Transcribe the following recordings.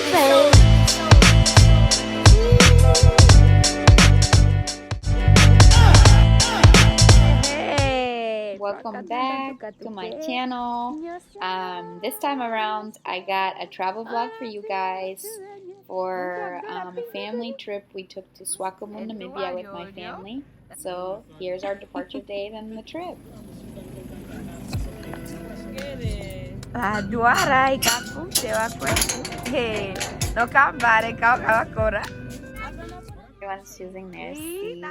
fave. Hey, welcome back to my channel. This time around I got a travel vlog for you guys for a family trip we took to Swakopmund, Namibia with my family. So here's our departure date and the trip. Everyone's choosing their seat.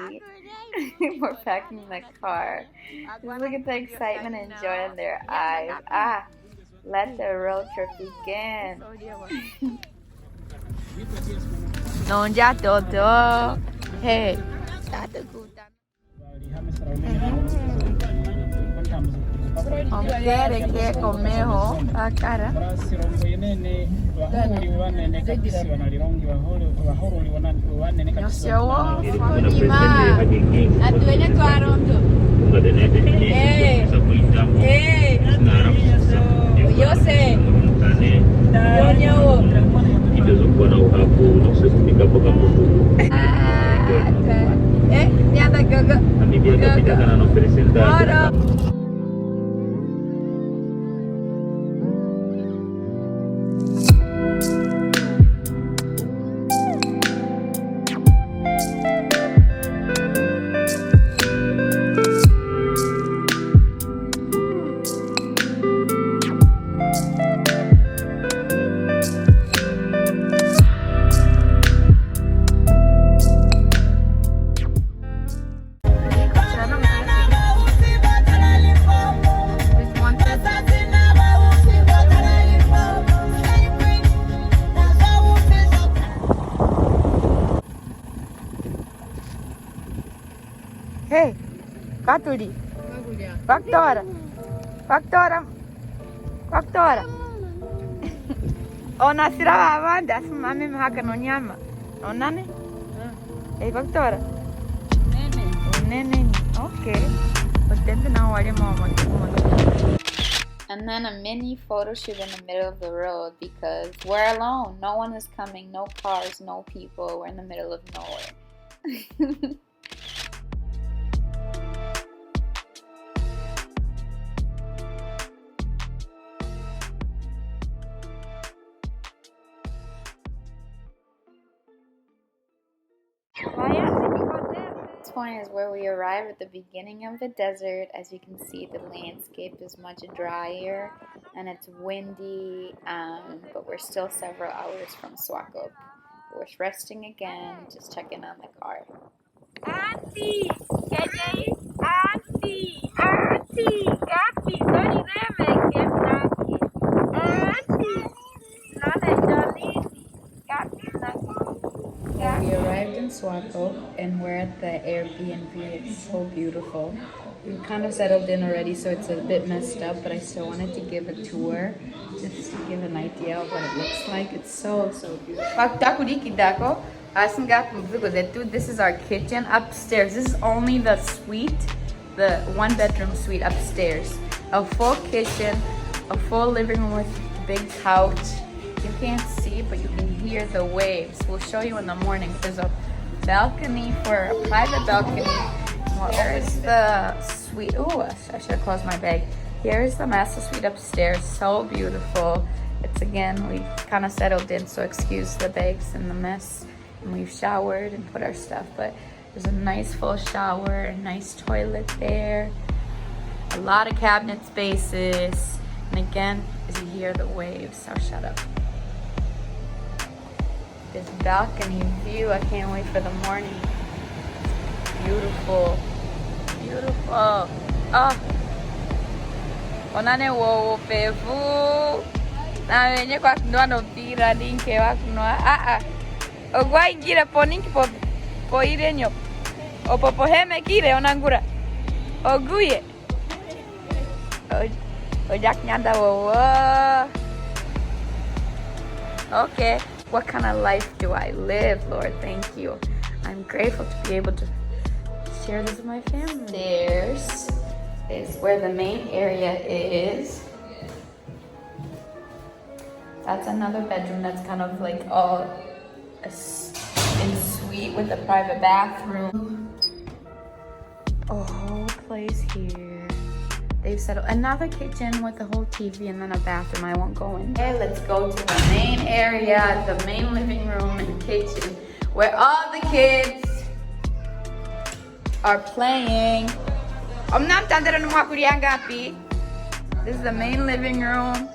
We're packing the car. Just look at the excitement and joy in their eyes. Let the road trip begin. Non jatuh tuh. Hey. Quiere comer a cara. Eu sei. Hey, Katuri. Factora. Ona sirava avanda, mami mhaka no nyama. Onane? Hey, Factora. Nene. Okay. And then a mini photo shoot in the middle of the road because we're alone. No one is coming, no cars, no people. We're in the middle of nowhere. This point is where we arrive at the beginning of the desert. As you can see, the landscape is much drier and it's windy, but we're still several hours from Swakop. We're resting again, just checking on the car. Auntie! We arrived in Swakop and we're at the Airbnb. It's so beautiful. We kind of settled in already, so it's a bit messed up, but I still wanted to give a tour just to give an idea of what it looks like. It's so beautiful. This is our kitchen upstairs. This is only the suite, the one-bedroom suite upstairs. A full kitchen, a full living room with a big couch. You can't see, but you can hear the waves. We'll show you in the morning. There's a balcony for a private balcony. Here's the suite. Oh, I should have closed my bag. Here's the master suite upstairs. So beautiful. It's again, we kind of settled in, so excuse the bags and the mess. And we've showered and put our stuff, but there's a nice full shower, a nice toilet there, a lot of cabinet spaces, and again, as you hear the waves, I'll shut up. This balcony view, I can't wait for the morning. It's beautiful. Beautiful. Oh. Onane wo pevu. Na wenye kwa kunua no pira linke wa kunua. Ogwa ingira poninki po irenyo. Opo heme kire onangura. Oguye. Ojak nyanda wo. Okay. What kind of life do I live, Lord? Thank you. I'm grateful to be able to share this with my family. Stairs is where the main area is. That's another bedroom that's kind of like all in suite with a private bathroom. A whole place here. They've settled another kitchen with a whole TV and then a bathroom. I won't go in. Okay, let's go to the main area, the main living room and kitchen, where all the kids are playing. This is the main living room.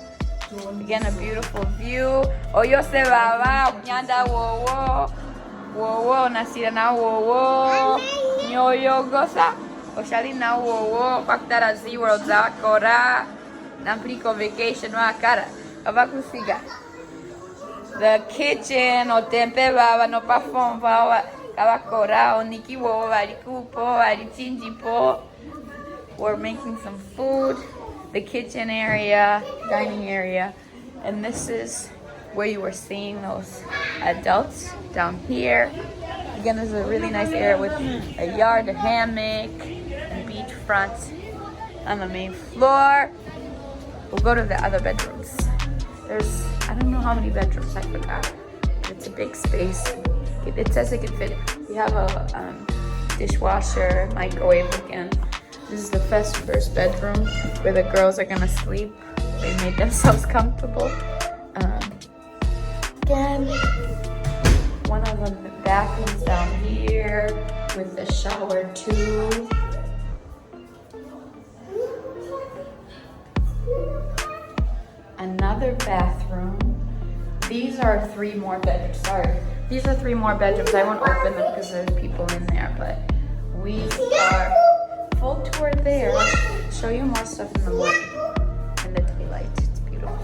Again, a beautiful view. Oyo se baba, nyanda wo wo. Wo wo, nasira na wo wo. Nyoyo gosa. Oshali na wo wo. Paktara SeaWorld zakora. Nampliko vacation wa kara. Avakusiga. The kitchen, o tempe baba, no pafon baba. Kawakora, o niki wo, varikupo, varichinjipo. We're making some food. The kitchen area, dining area, and this is where you were seeing those adults down here. Again, this is a really nice area with a yard, a hammock, and beachfront on the main floor. We'll go to the other bedrooms. There's, I don't know how many bedrooms, I forgot. It's a big space. It says it can fit. We have a dishwasher, microwave again. This is the first bedroom where the girls are gonna sleep. They made themselves comfortable. Again, one of the bathrooms down here with the shower too. Another bathroom. These are 3 more bedrooms. Sorry, these are 3 more bedrooms. I won't open them because there's people in there, but we are. Full tour there. I'll show you more stuff in the morning. In the daylight. It's beautiful.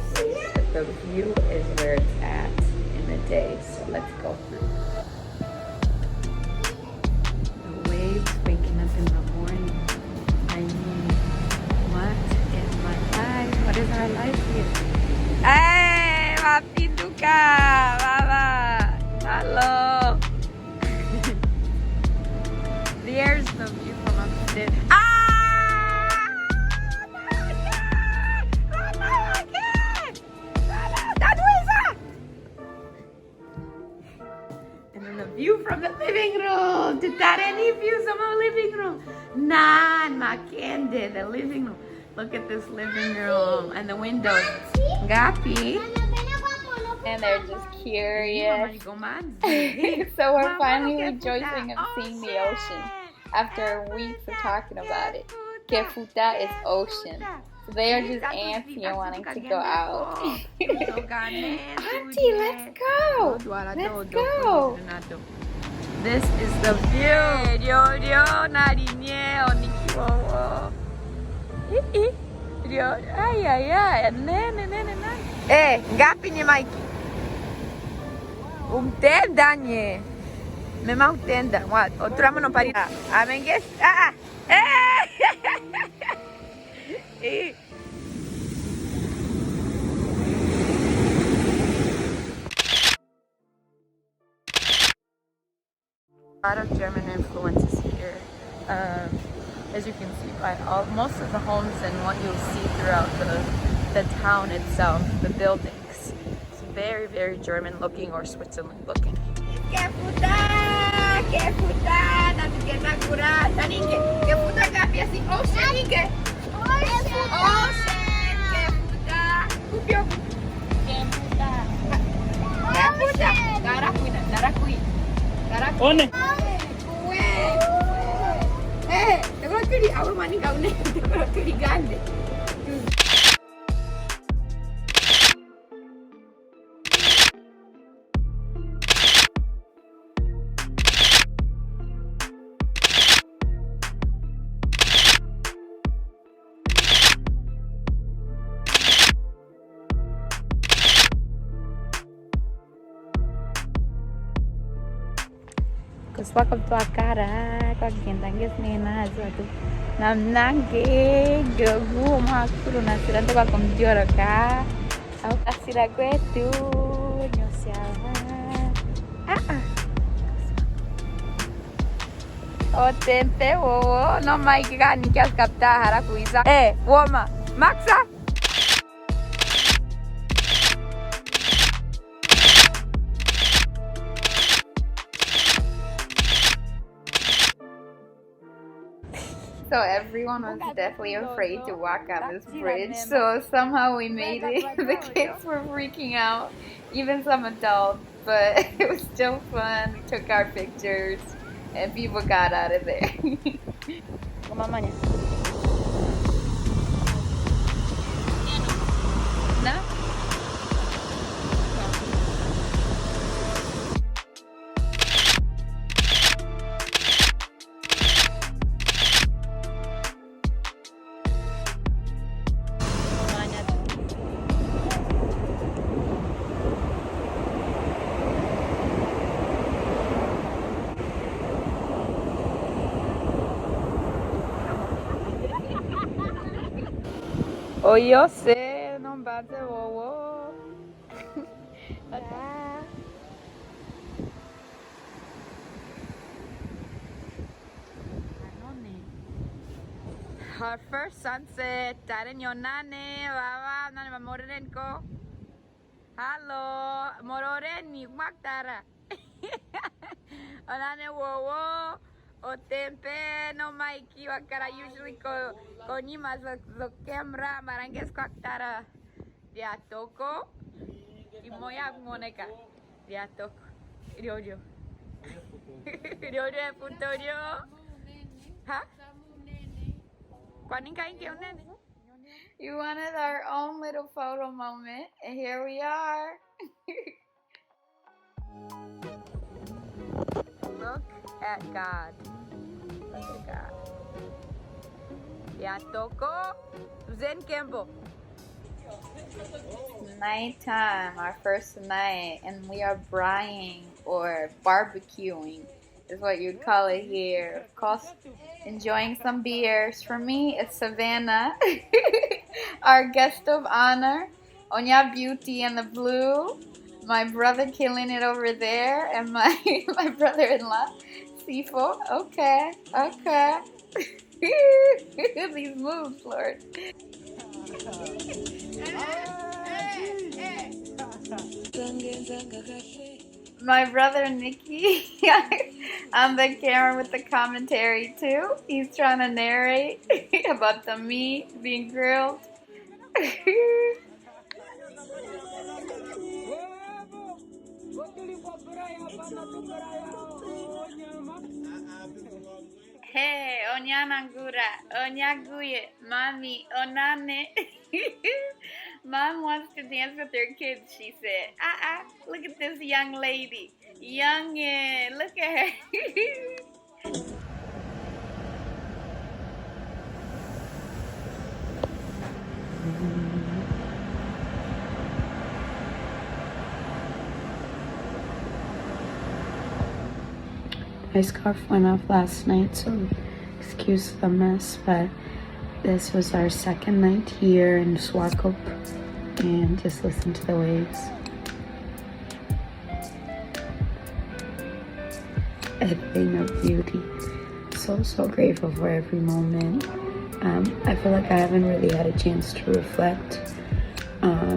But the view is where it's at in the day. So let's go. The waves waking up in the morning. I mean, what is my life? What is our life here? Hey, Mapituka! Baba! Hello! There's the view from upstairs. And then the view from the living room. Did that any views of our living room? Nan, makende, the living room. Look at this living room and the windows. Gapi. And they're just curious. So we're finally rejoicing of seeing the ocean after weeks of talking about it. Kefuta is ocean. So they are just antsy and wanting to go out. Auntie, let's go! Let's go! This is the view. Gapi ni Mikey. Tenda nie. Me mau tenda. What? Otra mano para. Amengues. A lot of German influences here. As you can see by most of the homes and what you'll see throughout the town itself, the buildings. It's very, very German looking or Switzerland looking. Swakop tua cara, kau kentangnya senena suatu. Namnange, gagu makuru nasiran tu kau komjor ka. Aku kasih lagu itu, nyosiawa. O tempe wo, no mai kika ni kias kapta haraku isa. Woma, maksa. So everyone was definitely afraid to walk on this bridge. So somehow we made it. The kids were freaking out, even some adults. But it was still fun. We took our pictures, and people got out of there. Mamanya. No? Oh, yo sé, non bate wowo. Our first sunset, Taren Yonane, Baba, Nane Morenko. Hello, Mororeni, Maktara. Onane wowo, o tempe, no maiki, wakara usually konimas lo camera, maranges kwaktara. Dia toko, y moya moneka. Dia toko, riojo. Riojo é putorio. Ha? You wanted our own little photo moment, and here we are. Look at God. Look at God. Ya toko Zen Kembo. Nighttime, our first night, and we are braaiing or barbecuing, is what you'd call it here. Of course, enjoying some beers. For me, it's Savannah, our guest of honor, Onya Beauty in the blue, my brother killing it over there, and my brother-in-law, Sifo. Okay. These moves, Lord. My brother Nikki on the camera with the commentary too. He's trying to narrate about the meat being grilled. Hey, onyanangura, onyaguye, mommy, onane. Mom wants to dance with her kids, she said. Look at this young lady. Youngin', look at her. My scarf went off last night, so excuse the mess, but this was our second night here in Swakop, and just listen to the waves. A thing of beauty. So grateful for every moment. I feel like I haven't really had a chance to reflect,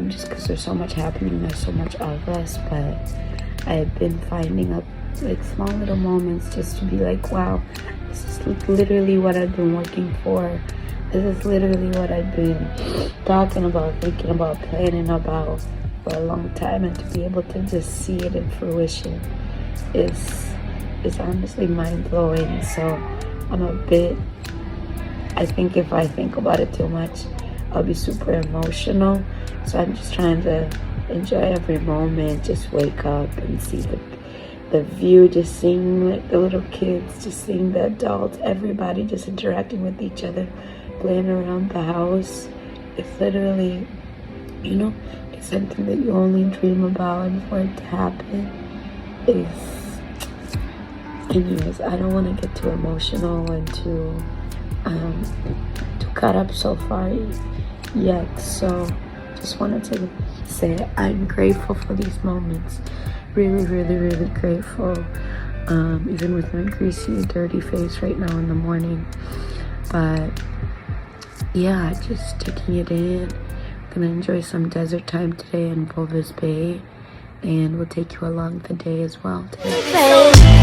just because there's so much happening, there's so much of us, but I've been finding up like small little moments just to be like, wow, this is literally what I've been working for. This is literally what I've been talking about, thinking about, planning about for a long time, and to be able to just see it in fruition is honestly mind-blowing. So I'm a bit, I think if I think about it too much, I'll be super emotional. So I'm just trying to enjoy every moment, just wake up and see the view, just seeing like the little kids, just seeing the adults, everybody just interacting with each other, playing around the house. It's literally, it's something that you only dream about, and for it to happen is, anyways, I don't want to get too emotional and too cut up so far yet. So just wanted to say I'm grateful for these moments. Really grateful, even with my greasy, dirty face right now in the morning. But yeah, just taking it in. Gonna enjoy some desert time today in Walvis Bay, and we'll take you along the day as well today.